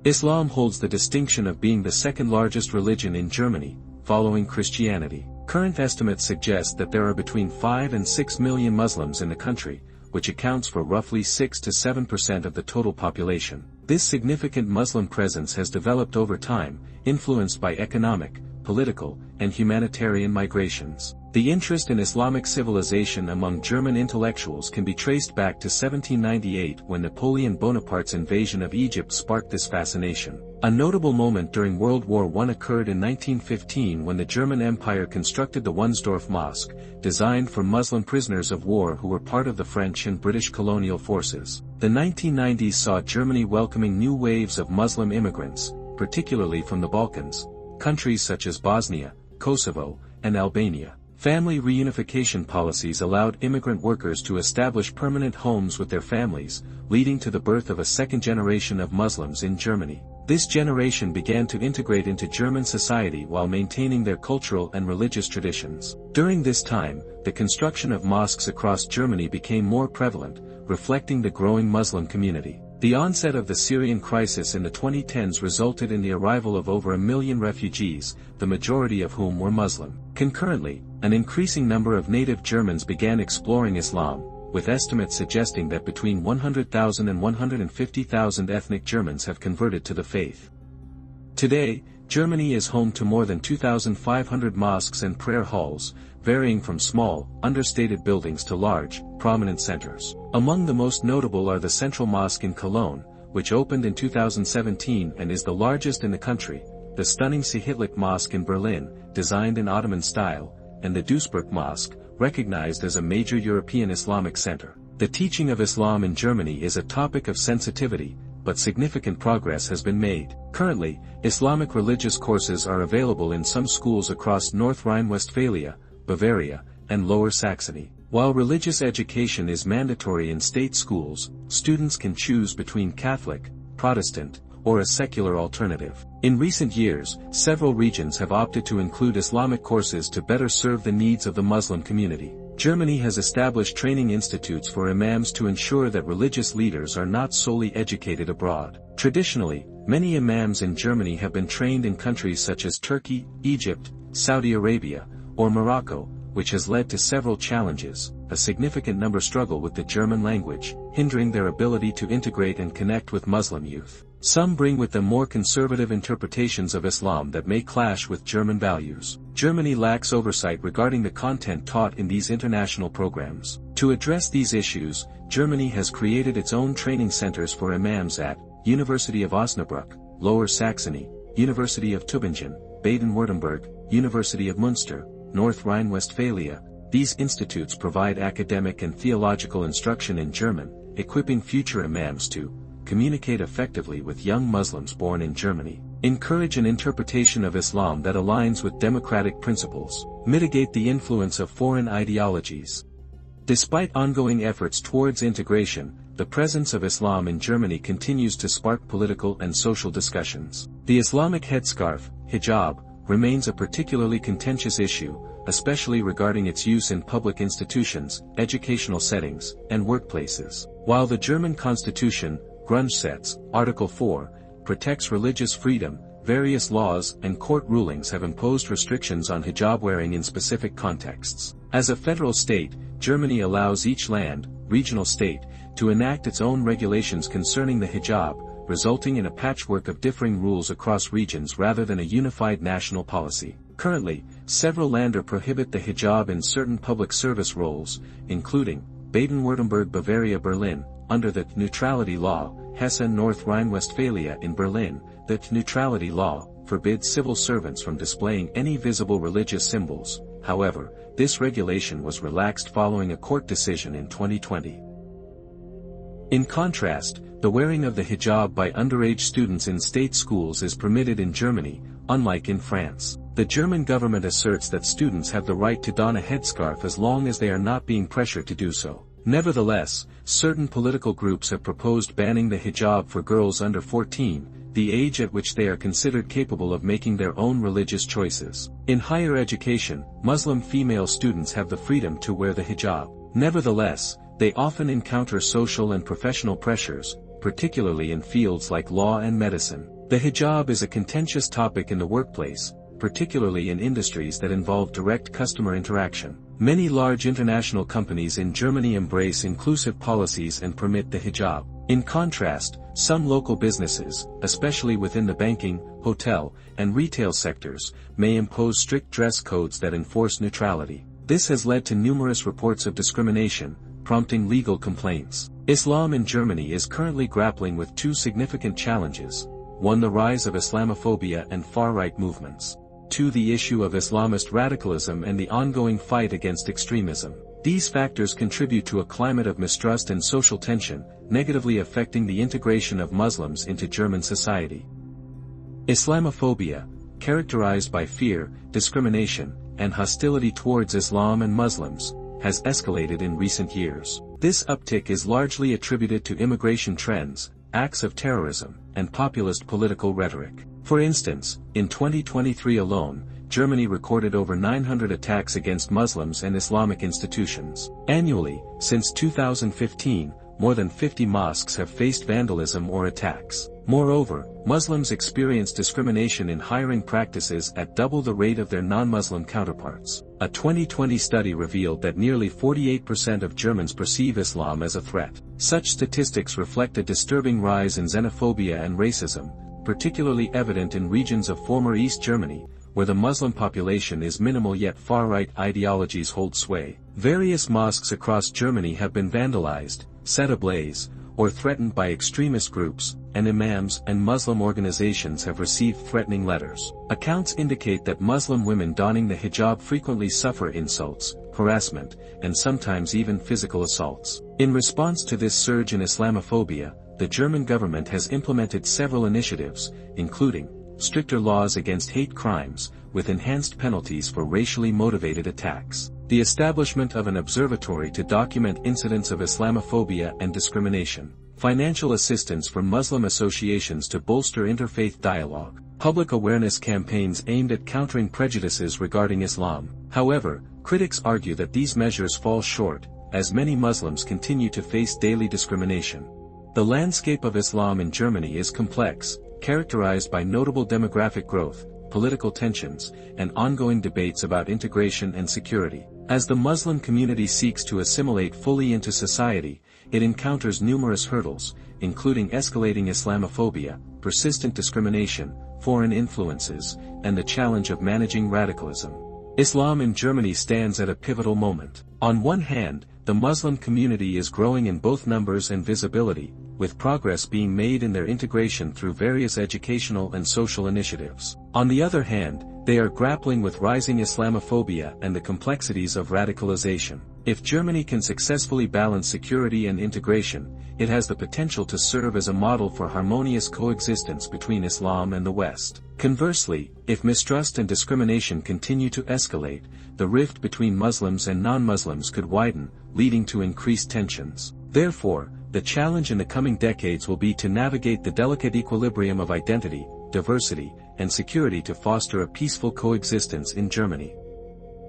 Islam holds the distinction of being the second largest religion in Germany, following Christianity. Current estimates suggest that there are between 5 and 6 million Muslims in the country, which accounts for roughly 6 to 7% of the total population. This significant Muslim presence has developed over time, influenced by economic, political, and humanitarian migrations. The interest in Islamic civilization among German intellectuals can be traced back to 1798 when Napoleon Bonaparte's invasion of Egypt sparked this fascination. A notable moment during World War I occurred in 1915 when the German Empire constructed the Wunsdorf Mosque, designed for Muslim prisoners of war who were part of the French and British colonial forces. The 1990s saw Germany welcoming new waves of Muslim immigrants, particularly from the Balkans, countries such as Bosnia, Kosovo, and Albania. Family reunification policies allowed immigrant workers to establish permanent homes with their families, leading to the birth of a second generation of Muslims in Germany. This generation began to integrate into German society while maintaining their cultural and religious traditions. During this time, the construction of mosques across Germany became more prevalent, reflecting the growing Muslim community. The onset of the Syrian crisis in the 2010s resulted in the arrival of over 1 million refugees, the majority of whom were Muslim. Concurrently, an increasing number of native Germans began exploring Islam, with estimates suggesting that between 100,000 and 150,000 ethnic Germans have converted to the faith. Today, Germany is home to more than 2,500 mosques and prayer halls, varying from small, understated buildings to large, prominent centers. Among the most notable are the Central Mosque in Cologne, which opened in 2017 and is the largest in the country, the stunning Sihitlik Mosque in Berlin, designed in Ottoman style, and the Duisburg Mosque, recognized as a major European Islamic center. The teaching of Islam in Germany is a topic of sensitivity, but significant progress has been made. Currently, Islamic religious courses are available in some schools across North Rhine-Westphalia, Bavaria, and Lower Saxony. While religious education is mandatory in state schools, students can choose between Catholic, Protestant, or a secular alternative. In recent years, several regions have opted to include Islamic courses to better serve the needs of the Muslim community. Germany has established training institutes for imams to ensure that religious leaders are not solely educated abroad. Traditionally, many imams in Germany have been trained in countries such as Turkey, Egypt, Saudi Arabia, or Morocco, which has led to several challenges. A significant number struggle with the German language, hindering their ability to integrate and connect with Muslim youth. Some bring with them more conservative interpretations of Islam that may clash with German values. Germany lacks oversight regarding the content taught in these international programs. To address these issues, Germany has created its own training centers for imams at University of Osnabrück, Lower Saxony, University of Tübingen, Baden-Württemberg, University of Münster, North Rhine-Westphalia. These institutes provide academic and theological instruction in German, equipping future imams to communicate effectively with young Muslims born in Germany, encourage an interpretation of Islam that aligns with democratic principles, mitigate the influence of foreign ideologies. Despite ongoing efforts towards integration, the presence of Islam in Germany continues to spark political and social discussions. The Islamic headscarf, hijab, remains a particularly contentious issue, especially regarding its use in public institutions, educational settings, and workplaces. While the German constitution, Grundgesetz, Article 4, protects religious freedom, various laws and court rulings have imposed restrictions on hijab wearing in specific contexts. As a federal state, Germany allows each regional state, to enact its own regulations concerning the hijab, resulting in a patchwork of differing rules across regions rather than a unified national policy. Currently, several Länder prohibit the hijab in certain public service roles, including Baden-Württemberg, Bavaria, Berlin, under the neutrality law. Hesse, North Rhine-Westphalia in Berlin, the neutrality law forbids civil servants from displaying any visible religious symbols. However, this regulation was relaxed following a court decision in 2020. In contrast, the wearing of the hijab by underage students in state schools is permitted in Germany, unlike in France. The German government asserts that students have the right to don a headscarf as long as they are not being pressured to do so. Nevertheless, certain political groups have proposed banning the hijab for girls under 14, the age at which they are considered capable of making their own religious choices. In higher education, Muslim female students have the freedom to wear the hijab. Nevertheless, they often encounter social and professional pressures, particularly in fields like law and medicine. The hijab is a contentious topic in the workplace, particularly in industries that involve direct customer interaction. Many large international companies in Germany embrace inclusive policies and permit the hijab. In contrast, some local businesses, especially within the banking, hotel, and retail sectors, may impose strict dress codes that enforce neutrality. This has led to numerous reports of discrimination, prompting legal complaints. Islam in Germany is currently grappling with two significant challenges: 1. The rise of Islamophobia and far-right movements. 2. The issue of Islamist radicalism and the ongoing fight against extremism. These factors contribute to a climate of mistrust and social tension, negatively affecting the integration of Muslims into German society. Islamophobia, characterized by fear, discrimination, and hostility towards Islam and Muslims, has escalated in recent years. This uptick is largely attributed to immigration trends, acts of terrorism, and populist political rhetoric. For instance, in 2023 alone, Germany recorded over 900 attacks against Muslims and Islamic institutions. Annually, since 2015, more than 50 mosques have faced vandalism or attacks. Moreover, Muslims experience discrimination in hiring practices at double the rate of their non-Muslim counterparts. A 2020 study revealed that nearly 48% of Germans perceive Islam as a threat. Such statistics reflect a disturbing rise in xenophobia and racism, particularly evident in regions of former East Germany, where the Muslim population is minimal yet far-right ideologies hold sway. Various mosques across Germany have been vandalized, set ablaze, or threatened by extremist groups, and imams and Muslim organizations have received threatening letters. Accounts indicate that Muslim women donning the hijab frequently suffer insults, harassment, and sometimes even physical assaults. In response to this surge in Islamophobia, the German government has implemented several initiatives, including stricter laws against hate crimes, with enhanced penalties for racially motivated attacks, the establishment of an observatory to document incidents of Islamophobia and discrimination, financial assistance for Muslim associations to bolster interfaith dialogue, public awareness campaigns aimed at countering prejudices regarding Islam. However, critics argue that these measures fall short, as many Muslims continue to face daily discrimination. The landscape of Islam in Germany is complex, characterized by notable demographic growth, political tensions, and ongoing debates about integration and security. As the Muslim community seeks to assimilate fully into society, it encounters numerous hurdles, including escalating Islamophobia, persistent discrimination, foreign influences, and the challenge of managing radicalism. Islam in Germany stands at a pivotal moment. On one hand, the Muslim community is growing in both numbers and visibility, with progress being made in their integration through various educational and social initiatives. On the other hand, they are grappling with rising Islamophobia and the complexities of radicalization. If Germany can successfully balance security and integration, it has the potential to serve as a model for harmonious coexistence between Islam and the West. Conversely, if mistrust and discrimination continue to escalate, the rift between Muslims and non-Muslims could widen, leading to increased tensions. Therefore, the challenge in the coming decades will be to navigate the delicate equilibrium of identity, diversity, and security to foster a peaceful coexistence in Germany.